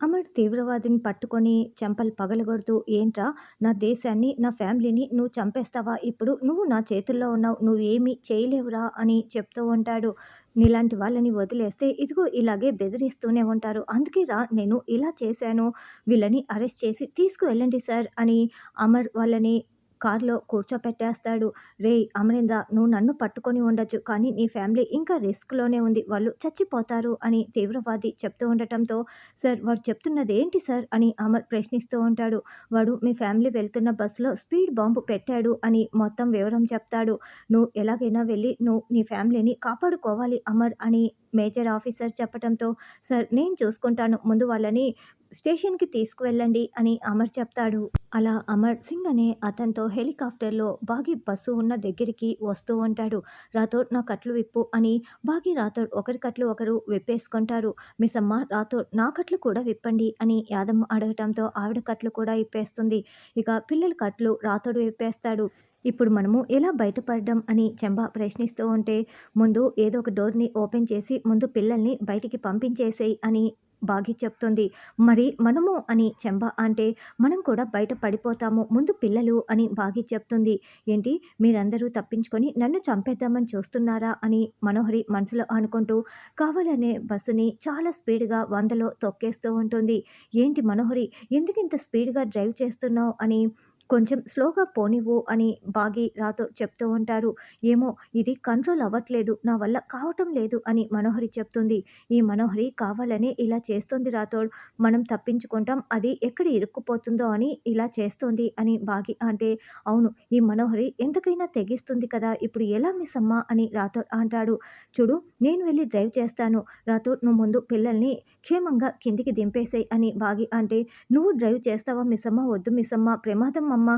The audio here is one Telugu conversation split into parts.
అమర్ తీవ్రవాదిని పట్టుకొని చెంపలు పగలగొడుతూ, "ఏంట్రా నా దేశాన్ని, నా ఫ్యామిలీని నువ్వు చంపేస్తావా ఇప్పుడు? నువ్వు నా చేతుల్లో ఉన్నావు. నువ్వేమీ చేయలేవురా" అని చెప్తూ ఉంటాడు. "నీలాంటి వాళ్ళని వదిలేస్తే ఇదిగో ఇలాగే బెదిరిస్తూనే ఉంటారు. అందుకేరా నేను ఇలా చేశాను. వీళ్ళని అరెస్ట్ చేసి తీసుకువెళ్ళండి సార్" అని అమర్ వాళ్ళని కార్‌లో కూర్చోపెట్టేస్తాడు. "రేయ్ అమరేంద్ర, నువ్వు నన్ను పట్టుకొని ఉండొచ్చు. కానీ నీ ఫ్యామిలీ ఇంకా రిస్క్‌లోనే ఉంది. వాళ్ళు చచ్చిపోతారు" అని తీవ్రవాది చెప్తూ ఉండటంతో, "సార్ వాడు చెప్తున్నదేంటి సార్" అని అమర్ ప్రశ్నిస్తూ ఉంటాడు. "వాడు మీ ఫ్యామిలీ వెళ్తున్న బస్సులో స్పీడ్ బాంబ్ పెట్టాడు" అని మొత్తం వివరం చెప్తాడు. "నువ్వు ఎలాగైనా వెళ్ళి నువ్వు నీ ఫ్యామిలీని కాపాడుకోవాలి అమర్" అని మేజర్ ఆఫీసర్ చెప్పటంతో, "సార్ నేను చూసుకుంటాను. ముందు వాళ్ళని స్టేషన్‌కి తీసుకువెళ్ళండి" అని అమర్ చెప్తాడు. అలా అమర్ సింగ్ అనే అతనితో హెలికాప్టర్‌లో బాగీ బస్సు ఉన్న దగ్గరికి వస్తూ ఉంటాడు. "రాథోడ్ నా కట్లు విప్పు" అని బాగీ, రాథోడ్ ఒకరి కట్లు ఒకరు విప్పేసుకుంటారు. "మిస్సమ్మ, రాథోడ్ నా కట్లు కూడా విప్పండి" అని యాదమ్మ అడగటంతో ఆవిడ కట్లు కూడా ఇప్పేస్తుంది. ఇక పిల్లల కట్లు రాథోడ్ విప్పేస్తాడు. "ఇప్పుడు మనము ఎలా బయటపడడం" అని చెంబా ప్రశ్నిస్తూ ఉంటే, "ముందు ఏదో ఒక డోర్‌ని ఓపెన్ చేసి ముందు పిల్లల్ని బయటికి పంపించేసేయ్" అని బాగీ చెప్తుంది. "మరి మనము" అని చెంబా అంటే, "మనం కూడా బయట పడిపోతాము. ముందు పిల్లలు" అని బాగీ చెప్తుంది. "ఏంటి మీరందరూ తప్పించుకొని నన్ను చంపేద్దామని చూస్తున్నారా" అని మనోహరి మనసులో అనుకుంటూ కావాలనే బస్సుని చాలా స్పీడ్‌గా 100లో తొక్కేస్తూ ఉంటుంది. "ఏంటి మనోహరి, ఎందుకింత స్పీడ్‌గా డ్రైవ్ చేస్తున్నావు" అని, "కొంచెం స్లోగా పోనివ్వు" అని బాగీ రాతో చెప్తూ ఉంటారు. "ఏమో ఇది కంట్రోల్ అవ్వట్లేదు. నా వల్ల కావటం లేదు" అని మనోహరి చెప్తుంది. "ఈ మనోహరి కావాలనే ఇలా చేస్తోంది రాథోడ్. మనం తప్పించుకుంటాం. అది ఎక్కడ ఇరుక్కుపోతుందో అని ఇలా చేస్తోంది" అని బాగీ అంటే, "అవును, ఈ మనోహరి ఎంతకైనా తెగిస్తుంది కదా! ఇప్పుడు ఎలా మిస్సమ్మ" అని రాథోడ్ అంటాడు. "చూడు, నేను వెళ్లి డ్రైవ్ చేస్తాను. రాథోడ్ నువ్వు ముందు పిల్లల్ని క్షేమంగా కిందికి దింపేసేయ్" అని బాగీ అంటే, "నువ్వు డ్రైవ్ చేస్తావా మిస్సమ్మ? వద్దు మిస్సమ్మ, ప్రమాదం అమ్మ.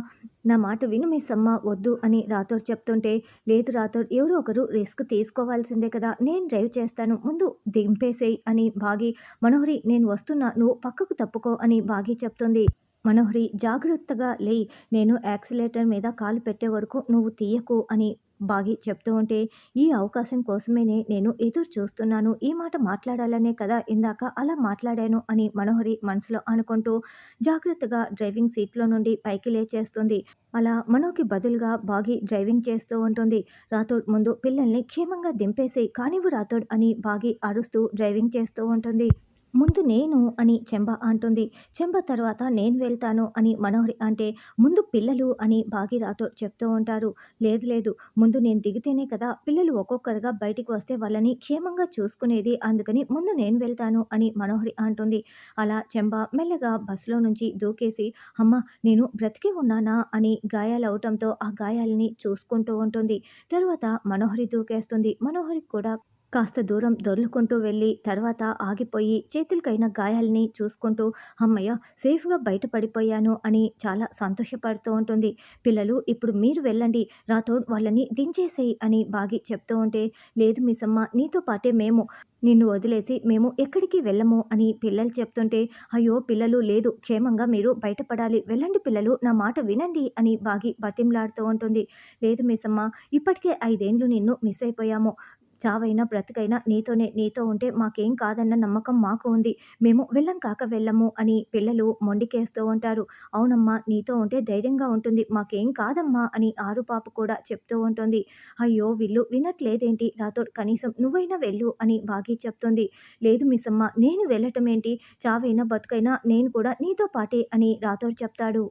నా మాట విను మిస్సమ్మ, వద్దు" అని రాథోడ్ చెప్తుంటే, "లేదు రాథోడ్, ఎవరో ఒకరు రిస్క్ తీసుకోవాల్సిందే కదా! నేను డ్రైవ్ చేస్తాను. ముందు దింపేసేయ్" అని బాగీ, "మనోహరి నేను వస్తున్నా. నువ్వు పక్కకు తప్పుకో" అని బాగీ చెప్తుంది. మనోహరి, "జాగ్రత్తగా లేయ్. నేను యాక్సిలేటర్ మీద కాలు పెట్టే వరకు నువ్వు తీయకు" అని బాగీ చెప్తూ ఉంటే, "ఈ అవకాశం కోసమేనే నేను ఎదురు చూస్తున్నాను. ఈ మాట మాట్లాడాలనే కదా ఇందాక అలా మాట్లాడాను" అని మనోహరి మనసులో అనుకుంటూ జాగ్రత్తగా డ్రైవింగ్ సీట్‌లో నుండి పైకి లేచేస్తుంది. అలా మనోకి బదులుగా బాగీ డ్రైవింగ్ చేస్తూ ఉంటుంది. "రాథోడ్ ముందు పిల్లల్ని క్షేమంగా దింపేసేయ్ కానివ్వు రాథోడ్" అని బాగీ అరుస్తూ డ్రైవింగ్ చేస్తూ ఉంటుంది. "ముందు నేను" అని చెంబ అంటుంది. చెంబ తర్వాత "నేను వెళ్తాను" అని మనోహరి అంటే, "ముందు పిల్లలు" అని బాగీ రాథోడ్ చెప్తూ ఉంటారు. "లేదు లేదు, ముందు నేను దిగితేనే కదా పిల్లలు ఒక్కొక్కరుగా బయటికి వస్తే వాళ్ళని క్షేమంగా చూసుకునేది. అందుకని ముందు నేను వెళ్తాను" అని మనోహరి అంటుంది. అలా చెంబ మెల్లగా బస్సులో నుంచి దూకేసి, "హమ్మ, నేను బ్రతికే ఉన్నానా" అని గాయాలవటంతో ఆ గాయాలని చూసుకుంటూ ఉంటుంది. తరువాత మనోహరి దూకేస్తుంది. మనోహరికి కూడా కాస్త దూరం దొర్లుకుంటూ వెళ్ళి తర్వాత ఆగిపోయి చేతులకైన గాయాల్ని చూసుకుంటూ, "హమ్మయ్య! సేఫ్‌గా బయటపడిపోయాను" అని చాలా సంతోషపడుతూ ఉంటుంది. "పిల్లలు, ఇప్పుడు మీరు వెళ్ళండి. రాథోడ్ వాళ్ళని దించేసేయ్" అని బాగీ చెప్తూ ఉంటే, "లేదు మిస్సమ్మ, నీతో పాటే మేము. నిన్ను వదిలేసి మేము ఎక్కడికి వెళ్ళము" అని పిల్లలు చెప్తుంటే, "అయ్యో పిల్లలు, లేదు, క్షేమంగా మీరు బయటపడాలి. వెళ్ళండి పిల్లలు, నా మాట వినండి" అని బాగీ బతిమలాడుతూ ఉంటుంది. "లేదు మిస్సమ్మ, ఇప్పటికే 5 ఏండ్లు నిన్ను మిస్ అయిపోయాము. చావైనా బ్రతుకైనా నీతోనే. నీతో ఉంటే మాకేం కాదన్న నమ్మకం మాకు ఉంది. మేము వెళ్ళం కాక వెళ్ళము" అని పిల్లలు మొండికేస్తూ ఉంటారు. "అవునమ్మా, నీతో ఉంటే ధైర్యంగా ఉంటుంది. మాకేం కాదమ్మా" అని ఆరు పాప కూడా చెప్తూ ఉంటుంది. "అయ్యో వీళ్ళు వినట్లేదేంటి రాథోడ్, కనీసం నువ్వైనా వెళ్ళు" అని బాగీ చెప్తుంది. "లేదు మిస్సమ్మ, నేను వెళ్ళటమేంటి? చావైనా బతుకైనా నేను కూడా నీతో పాటే" అని రాథోడ్ చెప్తాడు.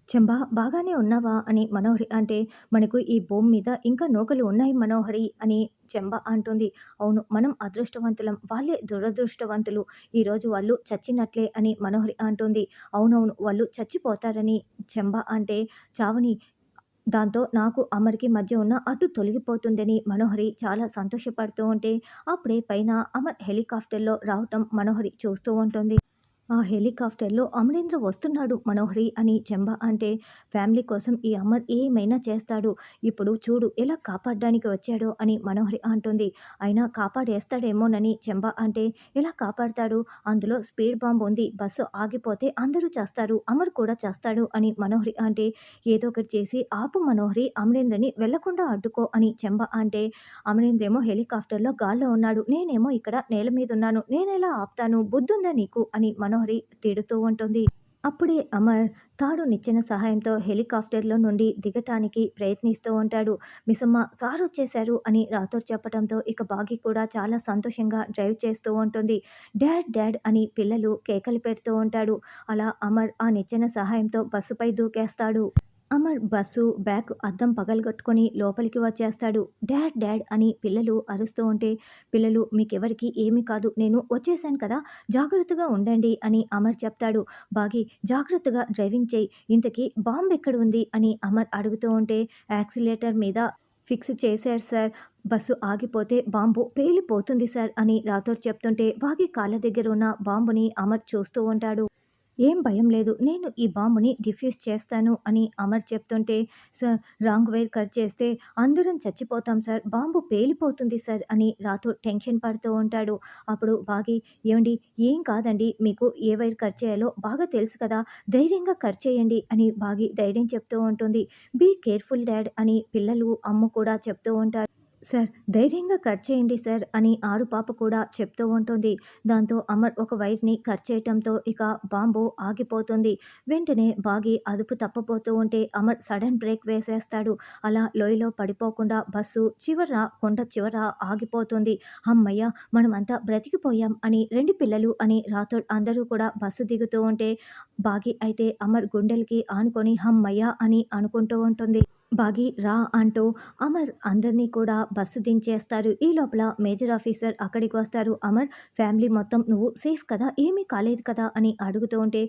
"చంబా, బాగానే ఉన్నావా" అని మనోహరి అంటే, "మనకు ఈ భూమి మీద ఇంకా నూకలు ఉన్నాయి మనోహరి" అని చెంబ అంటుంది. "అవును, మనం అదృష్టవంతులం. వాళ్ళే దురదృష్టవంతులు. ఈరోజు వాళ్ళు చచ్చినట్లే" అని మనోహరి అంటుంది. "అవునవును, వాళ్ళు చచ్చిపోతారని" చెంబ అంటే, "చావని. దాంతో నాకు అమర్‌కి మధ్య ఉన్న అడ్డు తొలగిపోతుందని" మనోహరి చాలా సంతోషపడుతూ ఉంటే, అప్పుడే పైన అమర్ హెలికాప్టర్‌లో రావటం మనోహరి చూస్తూ ఉంటుంది. ఆ హెలికాప్టర్‌లో "అమరేంద్ర వస్తున్నాడు మనోహరి" అని చెంబ అంటే, "ఫ్యామిలీ కోసం ఈ అమర్ ఏమైనా చేస్తాడు. ఇప్పుడు చూడు ఎలా కాపాడ్డానికి వచ్చాడో" అని మనోహరి అంటుంది. "అయినా కాపాడేస్తాడేమోనని" చెంబ అంటే, "ఎలా కాపాడతాడు? అందులో స్పీడ్ బాంబ్ ఉంది. బస్సు ఆగిపోతే అందరూ చస్తారు. అమర్ కూడా చస్తాడు" అని మనోహరి అంటే, "ఏదో ఒకటి చేసి ఆపు మనోహరి, అమరేంద్రని వెళ్ళకుండా అడ్డుకో" అని చెంబ అంటే, "అమరేంద్రేమో హెలికాప్టర్‌లో గాల్లో ఉన్నాడు. నేనేమో ఇక్కడ నేల మీదున్నాను. నేనెలా ఆపుతాను? బుద్ధుందా నీకు" అని మనోహరి మనోహరి తిడుతూ ఉంటుంది. అప్పుడే అమర్ తాడు నిచ్చెన సహాయంతో హెలికాప్టర్‌లో నుండి దిగటానికి ప్రయత్నిస్తూ ఉంటాడు. మిసమ్మ సారొచ్చేశారు అని రాథోడ్ చెప్పటంతో ఇక బాగి కూడా చాలా సంతోషంగా డ్రైవ్ చేస్తూ ఉంటుంది. డాడ్! డాడ్! అని పిల్లలు కేకలు పెడుతూ ఉంటాడు. అలా అమర్ ఆ నిచ్చెన సహాయంతో బస్సుపై దూకేస్తాడు. అమర్ బస్సు బ్యాక్ అద్దం పగలగొట్టుకొని లోపలికి వచ్చేస్తాడు. డాడ్! డాడ్! అని పిల్లలు అరుస్తూ ఉంటే, పిల్లలు మీకెవరికీ ఏమీ కాదు. నేను వచ్చేసాను కదా! జాగ్రత్తగా ఉండండి అని అమర్ చెప్తాడు. బాగి జాగ్రత్తగా డ్రైవింగ్ చెయ్యి. ఇంతకీ బాంబెక్కడ ఉంది అని అమర్ అడుగుతూ ఉంటే, యాక్సిలేటర్ మీద ఫిక్స్ చేశారు సార్. బస్సు ఆగిపోతే బాంబు పేలిపోతుంది సార్ అని రాథోడ్ చెప్తుంటే, బాగి కాళ్ళ దగ్గర ఉన్న బాంబుని అమర్ చూస్తూ ఉంటాడు. ఏం భయం లేదు. నేను ఈ బాంబుని డిఫ్యూజ్ చేస్తాను అని అమర్ చెప్తుంటే, సార్ రాంగ్ వైర్ కట్ చేస్తే అందరం చచ్చిపోతాం సార్. బాంబు పేలిపోతుంది సార్ అని రాథోడ్ టెన్షన్ పడుతూ ఉంటాడు. అప్పుడు బాగి ఏవండీ ఏం కాదండి. మీకు ఏ వైర్ కట్ చేయాలో బాగా తెలుసు కదా! ధైర్యంగా కట్ చేయండి అని బాగి ధైర్యం చెప్తూ ఉంటుంది. బీ కేర్‌ఫుల్ డాడ్ అని పిల్లలు, అమ్ము కూడా చెప్తూ ఉంటారు. సార్ ధైర్యంగా కట్ చేయండి సార్ అని ఆరు పాప కూడా చెప్తూ ఉంటుంది. దాంతో అమర్ ఒక వైర్‌ని కట్ చేయటంతో ఇక బాంబు ఆగిపోతుంది. వెంటనే బాగి అదుపు తప్పబోతూ ఉంటే అమర్ సడన్ బ్రేక్ వేసేస్తాడు. అలా లోయలో పడిపోకుండా బస్సు చివర కొండ చివర ఆగిపోతుంది. హమ్మయ్య! మనమంతా బ్రతికిపోయాం అని 2 పిల్లలు అని రాథోడ్ అందరూ కూడా బస్సు దిగుతూ ఉంటే బాగి అయితే అమర్ గుండెలకి ఆనుకొని హమ్మయ్య! అని అనుకుంటూ ఉంటుంది. బాగి రా అంటూ అమర్ అందరినీ కూడా బస్సు దించేస్తారు. ఈ లోపల మేజర్ ఆఫీసర్ అక్కడికి వస్తారు. అమర్ ఫ్యామిలీ మొత్తం నువ్వు సేఫ్ కదా! ఏమీ కాలేదు కదా! అని అడుగుతూ ఉంటే,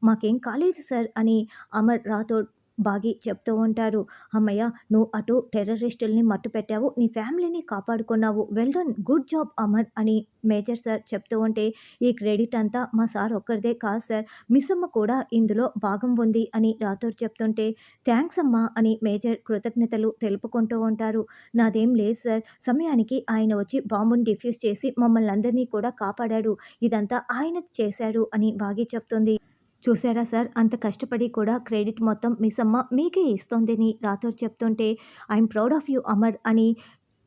మాకేం కాలేదు సార్ అని అమర్ రాథోడ్ బాగి చెప్తూ ఉంటారు. హమ్మయ్య! నువ్వు అటు టెర్రరిస్టుల్ని మట్టుపెట్టావు. నీ ఫ్యామిలీని కాపాడుకున్నావు. Well done. Good job Amar అని మేజర్ సార్ చెప్తూ ఉంటే, ఈ క్రెడిట్ అంతా మా సార్ ఒక్కరిదే కాదు సార్. మిస్సమ్మ కూడా ఇందులో భాగం ఉంది అని రాథోడ్ చెప్తుంటే, థ్యాంక్స్ అమ్మా అని మేజర్ కృతజ్ఞతలు తెలుపుకుంటూ ఉంటారు. నాదేం లేదు సార్. సమయానికి ఆయన వచ్చి బాంబుని డిఫ్యూజ్ చేసి మమ్మల్నందరినీ కూడా కాపాడాడు. ఇదంతా ఆయన చేశారు అని బాగి చెప్తుంది. చూసారా సార్ అంత కష్టపడి కూడా క్రెడిట్ మొత్తం మిస్సమ్మ మీకే ఇస్తోందని రాథోడ్ చెప్తుంటే, I'm proud of you Amar అని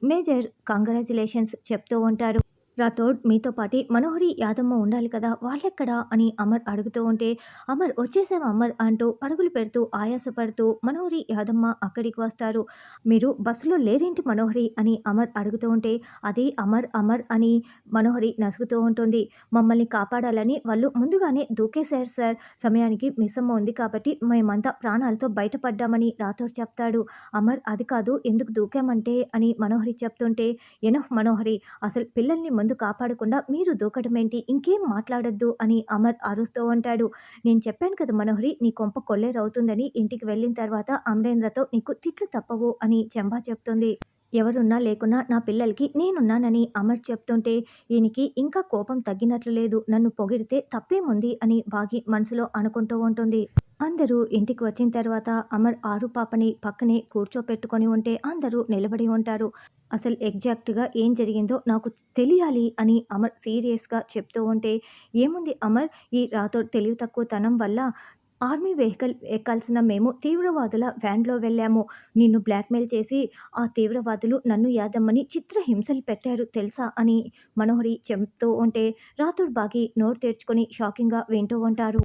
మేజర్ కంగ్రాచ్యులేషన్స్ చెప్తూ ఉంటారు. రాథోడ్ మీతో పాటి మనోహరి, యాదమ్మ ఉండాలి కదా! వాళ్ళెక్కడా అని అమర్ అడుగుతూ ఉంటే, అమర్ వచ్చేసాం అమర్ అంటూ పరుగులు పెడుతూ ఆయాసపడుతూ మనోహరి, యాదమ్మ అక్కడికి వస్తారు. మీరు బస్సులో లేరేంటి మనోహరి అని అమర్ అడుగుతూ ఉంటే, అది అమర్ అమర్ అని మనోహరి నసుగుతూ ఉంటుంది. మమ్మల్ని కాపాడాలని వాళ్ళు ముందుగానే దూకేశారు సార్. సమయానికి మిస్సమ్మ ఉంది కాబట్టి మేమంతా ప్రాణాలతో బయటపడ్డామని రాథోడ్ చెప్తాడు. అమర్ అది కాదు ఎందుకు దూకామంటే అని మనోహరి చెప్తుంటే, ఎనఫ్ మనోహరి అసలు పిల్లల్ని ముందు కాపాడకుండా మీరు దూకడమేంటి? ఇంకేం మాట్లాడొద్దు అని అమర్ అరుస్తూ ఉంటాడు. నేను చెప్పాను కదా మనోహరి నీ కొంప కొల్లేరవుతుందని. ఇంటికి వెళ్ళిన తర్వాత అమరేంద్రతో నీకు తిట్లు తప్పవు అని చెంబా చెప్తుంది. ఎవరున్నా లేకున్నా నా పిల్లలకి నేనున్నానని అమర్ చెప్తుంటే, ఈయనకి ఇంకా కోపం తగ్గినట్లు లేదు. నన్ను పొగిడితే తప్పేముంది అని బాగి మనసులో అనుకుంటూ ఉంటుంది. అందరూ ఇంటికి వచ్చిన తర్వాత అమర్ ఆరు పాపని పక్కనే కూర్చోపెట్టుకొని ఉంటే అందరూ నిలబడి ఉంటారు. అసలు ఎగ్జాక్ట్‌గా ఏం జరిగిందో నాకు తెలియాలి అని అమర్ సీరియస్‌గా చెప్తూ ఉంటే, ఏముంది అమర్ ఈ రాథోడ్ తెలివి తక్కువతనం వల్ల ఆర్మీ వెహికల్ ఎక్కాల్సిన మేము తీవ్రవాదుల వ్యాన్‌లో వెళ్ళాము. నిన్ను బ్లాక్‌మెయిల్ చేసి ఆ తీవ్రవాదులు నన్ను, యాదమ్మని చిత్రహింసలు పెట్టారు తెలుసా అని మనోహరి చెప్తూ ఉంటే రాథోడ్ బాగి నోరు తెరుచుకొని షాకింగ్‌గా వింటూ ఉంటారు.